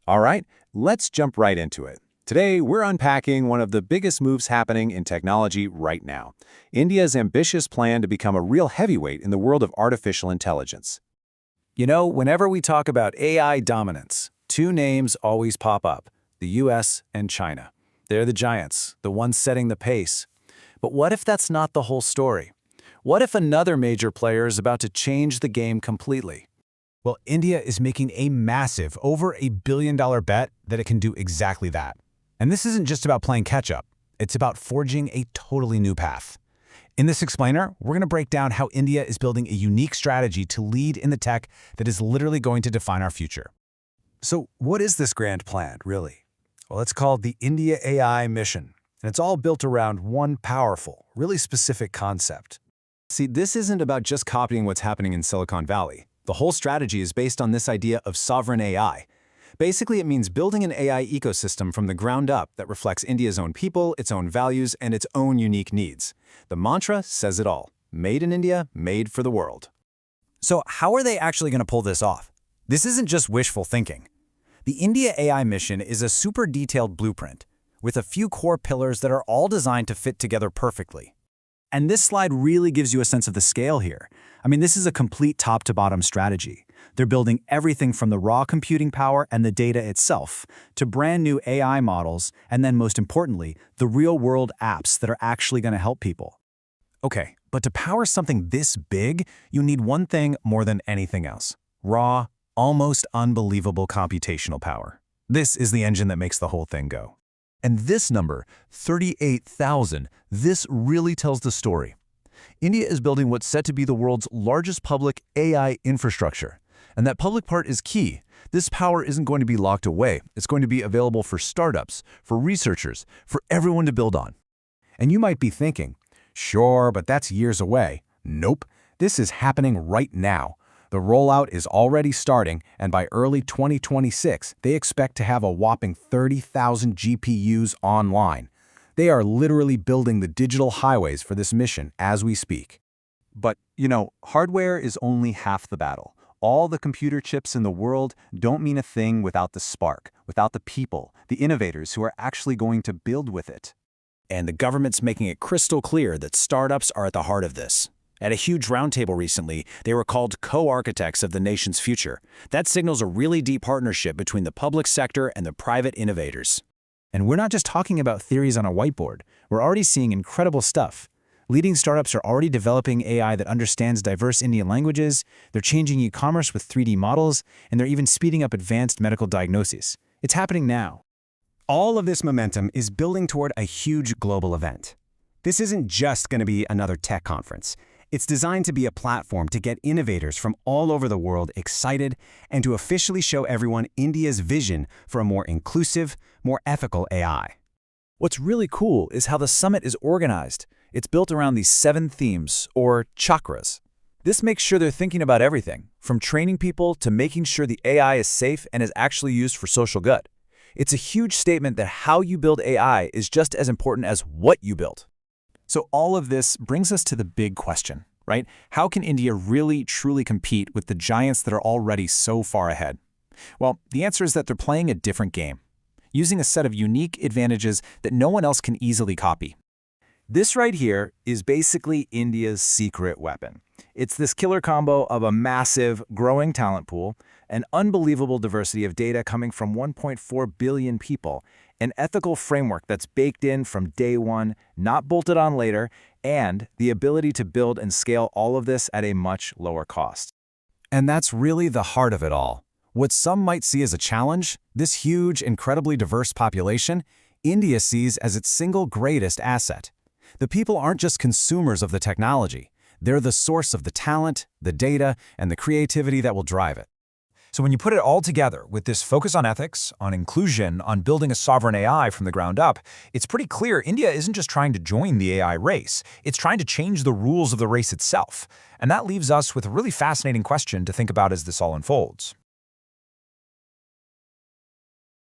All right, let's jump right into it. Today, we're unpacking one of the biggest moves happening in technology right now, India's ambitious plan to become a real heavyweight in the world of artificial intelligence. You know, whenever we talk about AI dominance, two names always pop up, the US and China. They're the giants, the ones setting the pace. But what if that's not the whole story? What if another major player is about to change the game completely? Well, India is making a massive, over $1 billion bet that it can do exactly that. And this isn't just about playing catch-up. It's about forging a totally new path. In this explainer, we're going to break down how India is building a unique strategy to lead in the tech that is literally going to define our future. So what is this grand plan, really? Well, it's called the IndiaAI Mission, and it's all built around one powerful, really specific concept. See, this isn't about just copying what's happening in Silicon Valley. The whole strategy is based on this idea of sovereign AI. Basically, it means building an AI ecosystem from the ground up that reflects India's own people, its own values, and its own unique needs. The mantra says it all. Made in India, made for the world. So how are they actually going to pull this off? This isn't just wishful thinking. The India AI mission is a super detailed blueprint with a few core pillars that are all designed to fit together perfectly. And this slide really gives you a sense of the scale here. I mean, this is a complete top-to-bottom strategy. They're building everything from the raw computing power and the data itself to brand new AI models, and then most importantly, the real-world apps that are actually going to help people. Okay, but to power something this big, you need one thing more than anything else: raw, almost unbelievable computational power. This is the engine that makes the whole thing go. And this number, 38,000, this really tells the story. India is building what's set to be the world's largest public AI infrastructure. And that public part is key. This power isn't going to be locked away. It's going to be available for startups, for researchers, for everyone to build on. And you might be thinking, sure, but that's years away. Nope, this is happening right now. The rollout is already starting, and by early 2026, they expect to have a whopping 30,000 GPUs online. They are literally building the digital highways for this mission as we speak. But, hardware is only half the battle. All the computer chips in the world don't mean a thing without the spark, without the people, the innovators who are actually going to build with it. And the government's making it crystal clear that startups are at the heart of this. At a huge roundtable recently, they were called co-architects of the nation's future. That signals a really deep partnership between the public sector and the private innovators. And we're not just talking about theories on a whiteboard. We're already seeing incredible stuff. Leading startups are already developing AI that understands diverse Indian languages, they're changing e-commerce with 3D models, and they're even speeding up advanced medical diagnoses. It's happening now. All of this momentum is building toward a huge global event. This isn't just going to be another tech conference. It's designed to be a platform to get innovators from all over the world excited and to officially show everyone India's vision for a more inclusive, more ethical AI. What's really cool is how the summit is organized. It's built around these 7 themes, or chakras. This makes sure they're thinking about everything, from training people to making sure the AI is safe and is actually used for social good. It's a huge statement that how you build AI is just as important as what you build. So all of this brings us to the big question, right? How can India really, truly compete with the giants that are already so far ahead? Well, the answer is that they're playing a different game, using a set of unique advantages that no one else can easily copy. This right here is basically India's secret weapon. It's this killer combo of a massive, growing talent pool, an unbelievable diversity of data coming from 1.4 billion people, an ethical framework that's baked in from day one, not bolted on later, and the ability to build and scale all of this at a much lower cost. And that's really the heart of it all. What some might see as a challenge, this huge, incredibly diverse population, India sees as its single greatest asset. The people aren't just consumers of the technology. They're the source of the talent, the data, and the creativity that will drive it. So when you put it all together with this focus on ethics, on inclusion, on building a sovereign AI from the ground up, it's pretty clear India isn't just trying to join the AI race, it's trying to change the rules of the race itself. And that leaves us with a really fascinating question to think about as this all unfolds.